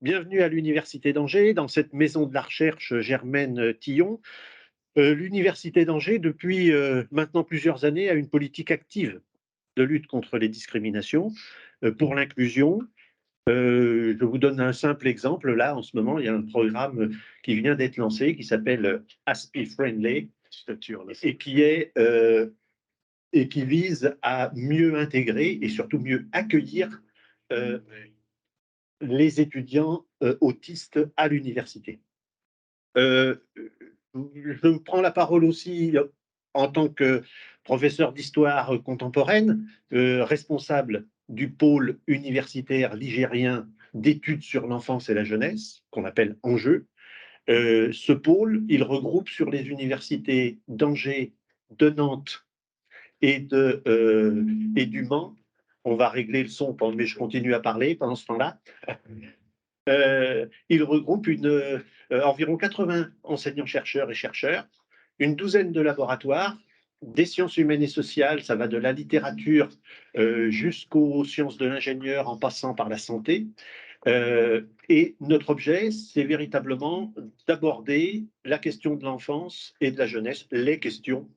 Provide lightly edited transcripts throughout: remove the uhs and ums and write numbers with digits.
Bienvenue à l'Université d'Angers, dans cette maison de la recherche Germaine Tillon. L'Université d'Angers, depuis maintenant plusieurs années, a une politique active de lutte contre les discriminations, pour l'inclusion. Je vous donne un simple exemple. Là, en ce moment, il y a un programme qui vient d'être lancé qui s'appelle ASPI Friendly et qui vise à mieux intégrer et surtout mieux accueillir euh, les étudiants autistes à l'université. Euh, je prends la parole aussi en tant que professeur d'histoire contemporaine, responsable du pôle universitaire ligérien d'études sur l'enfance et la jeunesse, qu'on appelle Enjeu. Ce pôle, il regroupe sur les universités d'Angers, de Nantes et du Mans. On va régler le son, mais je continue à parler pendant ce temps-là. Il regroupe environ 80 enseignants-chercheurs et chercheurs, une douzaine de laboratoires, des sciences humaines et sociales, ça va de la littérature jusqu'aux sciences de l'ingénieur en passant par la santé. Et notre objet, c'est véritablement d'aborder la question de l'enfance et de la jeunesse, les questions,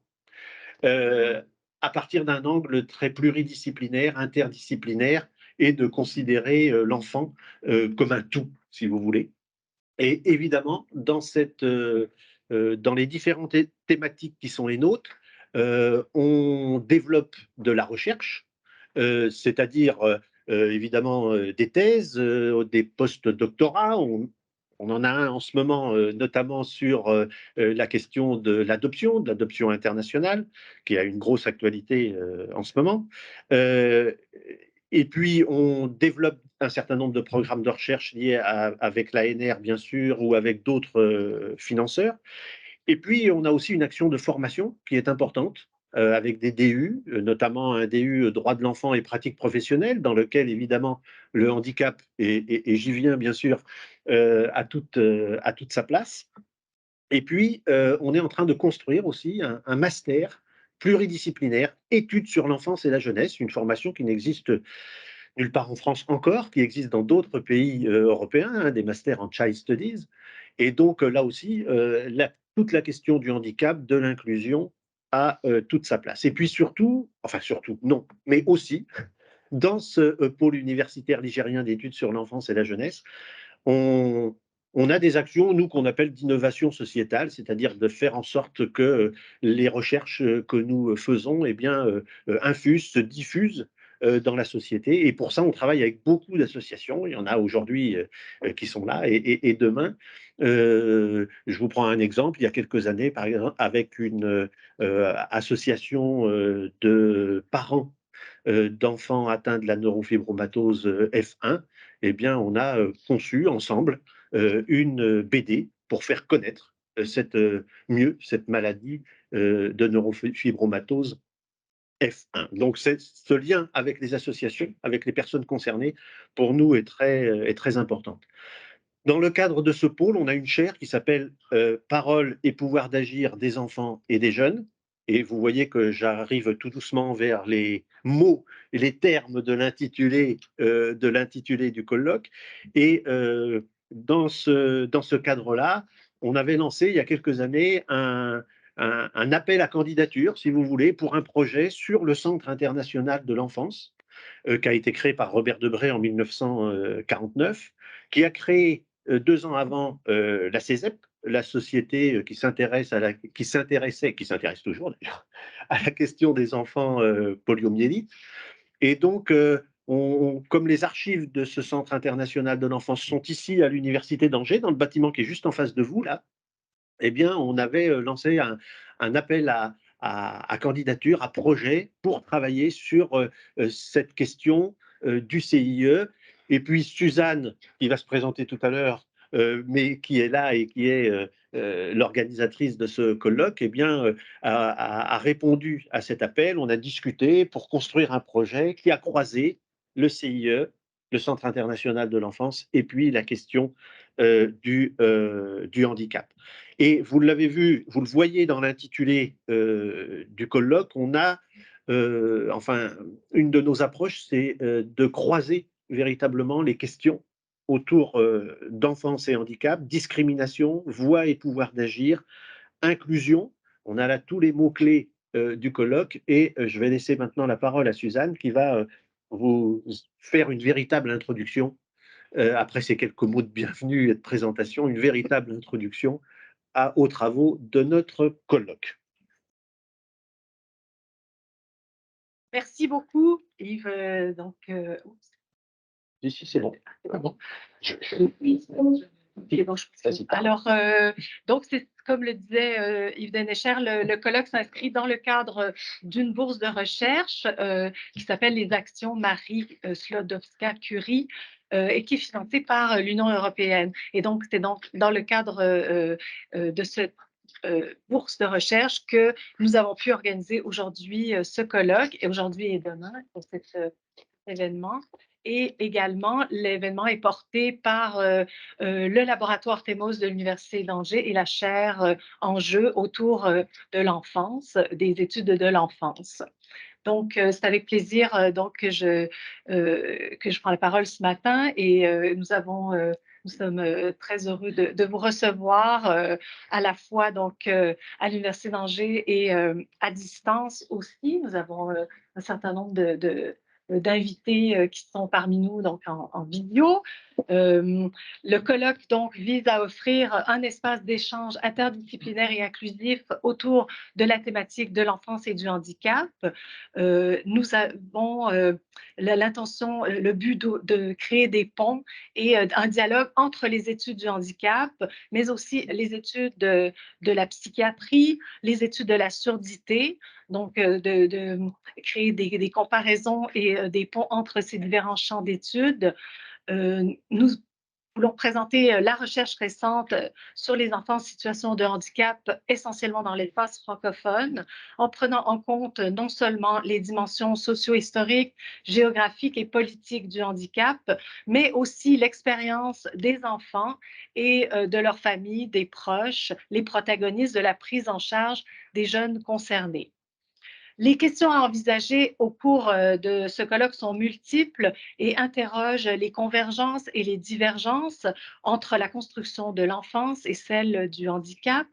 euh, à partir d'un angle très pluridisciplinaire, interdisciplinaire, et de considérer l'enfant comme un tout, si vous voulez. Et évidemment, dans les différentes thématiques qui sont les nôtres, on développe de la recherche, c'est-à-dire évidemment des thèses, des post-doctorats. On en a un en ce moment, notamment sur la question de l'adoption internationale, qui a une grosse actualité en ce moment. Euh, et puis, on développe un certain nombre de programmes de recherche liés avec l'ANR, bien sûr, ou avec d'autres financeurs. Et puis, on a aussi une action de formation qui est importante, avec des DU, notamment un DU droit de l'enfant et pratiques professionnelles, dans lequel, évidemment, le handicap, et j'y viens, bien sûr, a toute sa place. Et puis, on est en train de construire aussi un master pluridisciplinaire, études sur l'enfance et la jeunesse, une formation qui n'existe nulle part en France encore, qui existe dans d'autres pays européens, hein, des masters en Child Studies. Et donc là aussi, toute la question du handicap, de l'inclusion, a toute sa place. Et puis surtout, enfin surtout, non, mais aussi, dans ce pôle universitaire ligérien d'études sur l'enfance et la jeunesse, on, on a des actions, nous, qu'on appelle d'innovation sociétale, c'est-à-dire de faire en sorte que les recherches que nous faisons eh bien, infusent, se diffusent dans la société. Et pour ça, on travaille avec beaucoup d'associations. Il y en a aujourd'hui qui sont là. Et demain, je vous prends un exemple. Il y a quelques années, par exemple, avec une association de parents d'enfants atteints de la neurofibromatose F1, eh bien, on a conçu ensemble une BD pour faire connaître mieux cette maladie de neurofibromatose F1. Donc, ce lien avec les associations, avec les personnes concernées, pour nous est très important. Dans le cadre de ce pôle, on a une chaire qui s'appelle Parole et pouvoir d'agir des enfants et des jeunes. Et vous voyez que j'arrive tout doucement vers les mots et les termes de l'intitulé du colloque. Et dans ce cadre-là, on avait lancé il y a quelques années un appel à candidature, si vous voulez, pour un projet sur le Centre international de l'enfance, qui a été créé par Robert Debré en 1949, qui a créé 2 ans avant la CESEP, la société qui s'intéresse toujours d'ailleurs, à la question des enfants poliomyélites. Et donc, comme les archives de ce Centre international de l'enfance sont ici à l'Université d'Angers, dans le bâtiment qui est juste en face de vous, là, eh bien, on avait lancé un appel à candidature, à projet, pour travailler sur cette question du CIE. Et puis Suzanne, qui va se présenter tout à l'heure, mais qui est là et qui est l'organisatrice de ce colloque, eh bien, a répondu à cet appel. On a discuté pour construire un projet qui a croisé le CIE, le Centre international de l'enfance, et puis la question du handicap. Et vous l'avez vu, vous le voyez dans l'intitulé du colloque, on a, enfin, une de nos approches, c'est de croiser véritablement les questions autour d'enfance et handicap, discrimination, voix et pouvoir d'agir, inclusion. On a là tous les mots-clés du colloque et je vais laisser maintenant la parole à Suzanne qui va vous faire une véritable introduction, après ces quelques mots de bienvenue et de présentation, une véritable introduction aux travaux de notre colloque. Merci beaucoup, Yves. Ici, c'est bon. Ah bon. Alors, Donc, comme le disait Yves Dénéchère, le colloque s'inscrit dans le cadre d'une bourse de recherche qui s'appelle les Actions Marie Sklodowska-Curie et qui est financée par l'Union européenne. Et donc, c'est donc dans le cadre de cette bourse de recherche que nous avons pu organiser aujourd'hui ce colloque, et aujourd'hui et demain pour cet événement. Et également, l'événement est porté par le laboratoire THEMOS de l'Université d'Angers et la chaire Enjeux autour de l'enfance, des études de l'enfance. Donc, c'est avec plaisir donc, que je prends la parole ce matin et nous sommes très heureux de vous recevoir à la fois donc, à l'Université d'Angers et à distance aussi. Nous avons un certain nombre d'invités qui sont parmi nous donc en vidéo. Le colloque donc vise à offrir un espace d'échange interdisciplinaire et inclusif autour de la thématique de l'enfance et du handicap. Nous avons l'intention, le but de créer des ponts et un dialogue entre les études du handicap, mais aussi les études de la psychiatrie, les études de la surdité, donc de créer des comparaisons et des ponts entre ces différents champs d'études. Nous voulons présenter la recherche récente sur les enfants en situation de handicap, essentiellement dans l'espace francophone, en prenant en compte non seulement les dimensions socio-historiques, géographiques et politiques du handicap, mais aussi l'expérience des enfants et de leurs familles, des proches, les protagonistes de la prise en charge des jeunes concernés. Les questions à envisager au cours de ce colloque sont multiples et interrogent les convergences et les divergences entre la construction de l'enfance et celle du handicap.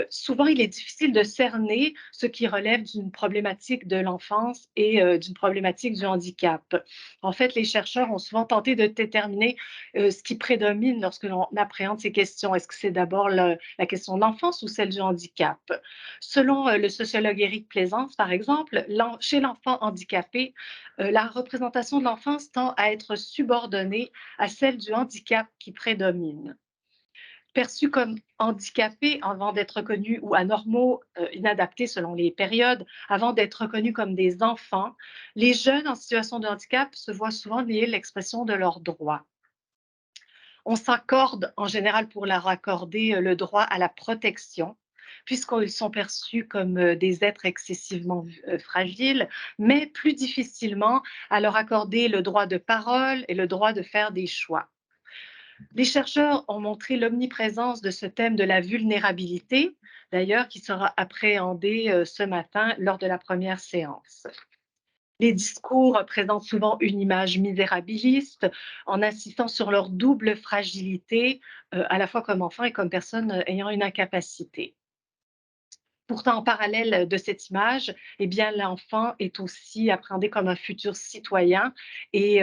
Souvent, il est difficile de cerner ce qui relève d'une problématique de l'enfance et d'une problématique du handicap. En fait, les chercheurs ont souvent tenté de déterminer ce qui prédomine lorsque l'on appréhende ces questions. Est-ce que c'est d'abord la question de l'enfance ou celle du handicap? Selon le sociologue Éric Plaisance, par exemple, chez l'enfant handicapé, la représentation de l'enfance tend à être subordonnée à celle du handicap qui prédomine. Perçus comme handicapés avant d'être reconnus ou anormaux, inadaptés selon les périodes, avant d'être reconnus comme des enfants, les jeunes en situation de handicap se voient souvent nier l'expression de leurs droits. On s'accorde en général pour leur accorder le droit à la protection, puisqu'ils sont perçus comme des êtres excessivement fragiles, mais plus difficilement à leur accorder le droit de parole et le droit de faire des choix. Les chercheurs ont montré l'omniprésence de ce thème de la vulnérabilité, d'ailleurs, qui sera appréhendé ce matin lors de la première séance. Les discours présentent souvent une image misérabiliste en insistant sur leur double fragilité, à la fois comme enfant et comme personne ayant une incapacité. Pourtant, en parallèle de cette image, eh bien, l'enfant est aussi appréhendé comme un futur citoyen et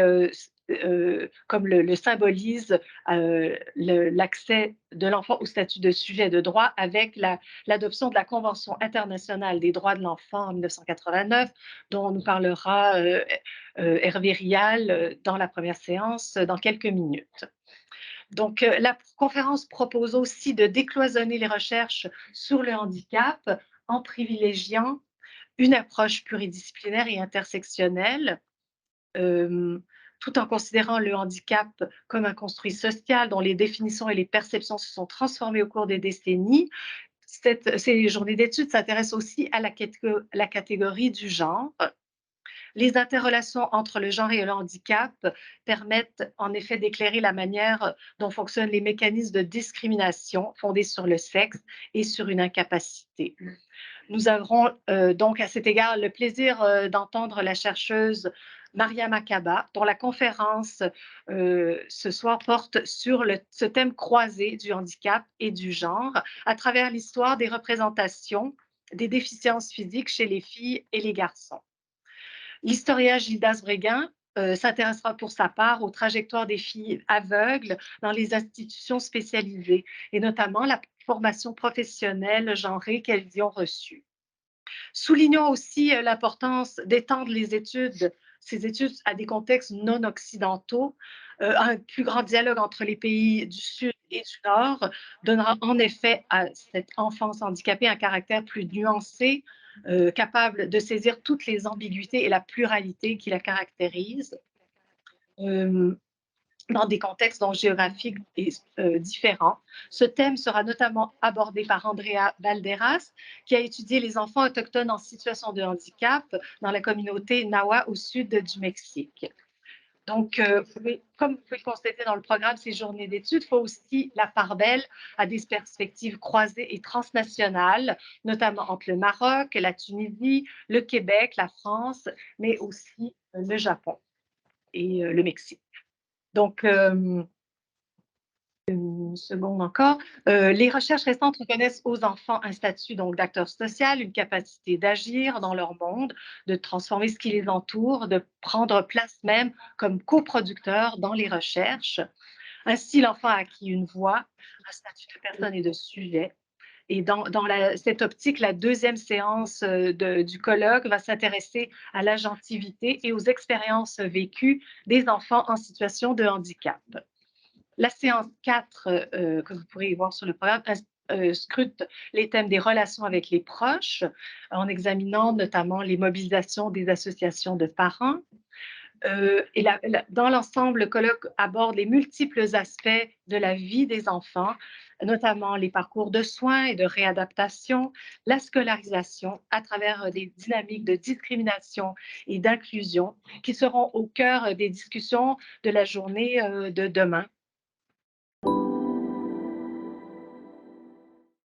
comme le symbolise l'accès de l'enfant au statut de sujet de droit avec l'adoption de la Convention internationale des droits de l'enfant en 1989, dont nous parlera Hervé Rial dans la première séance dans quelques minutes. Donc, la conférence propose aussi de décloisonner les recherches sur le handicap en privilégiant une approche pluridisciplinaire et intersectionnelle, tout en considérant le handicap comme un construit social dont les définitions et les perceptions se sont transformées au cours des décennies. Ces journées d'études s'intéressent aussi à la catégorie du genre. Les interrelations entre le genre et le handicap permettent en effet d'éclairer la manière dont fonctionnent les mécanismes de discrimination fondés sur le sexe et sur une incapacité. Nous aurons donc à cet égard le plaisir d'entendre la chercheuse Maria Makaba, dont la conférence ce soir porte sur ce thème croisé du handicap et du genre à travers l'histoire des représentations des déficiences physiques chez les filles et les garçons. L'historien Gildas Bréguin s'intéressera pour sa part aux trajectoires des filles aveugles dans les institutions spécialisées et notamment la formation professionnelle genrée qu'elles y ont reçue. Soulignons aussi l'importance d'étendre ces études à des contextes non occidentaux. Un plus grand dialogue entre les pays du Sud et du Nord donnera en effet à cette enfance handicapée un caractère plus nuancé, capable de saisir toutes les ambiguïtés et la pluralité qui la caractérisent. Euh, dans des contextes donc, géographiques différents. Ce thème sera notamment abordé par Andrea Balderas, qui a étudié les enfants autochtones en situation de handicap dans la communauté Nahua au sud du Mexique. Donc, comme vous pouvez le constater dans le programme, ces journées d'études font aussi la part belle à des perspectives croisées et transnationales, notamment entre le Maroc, la Tunisie, le Québec, la France, mais aussi le Japon et le Mexique. Donc, une seconde encore. Les recherches récentes reconnaissent aux enfants un statut donc d'acteur social, une capacité d'agir dans leur monde, de transformer ce qui les entoure, de prendre place même comme coproducteur dans les recherches. Ainsi, l'enfant a acquis une voix, un statut de personne et de sujet. Et dans cette optique, la deuxième séance du colloque va s'intéresser à l'agentivité et aux expériences vécues des enfants en situation de handicap. La séance 4, que vous pourrez voir sur le programme, scrute les thèmes des relations avec les proches, en examinant notamment les mobilisations des associations de parents. Et dans l'ensemble, le colloque aborde les multiples aspects de la vie des enfants, notamment les parcours de soins et de réadaptation, la scolarisation à travers des dynamiques de discrimination et d'inclusion qui seront au cœur des discussions de la journée de demain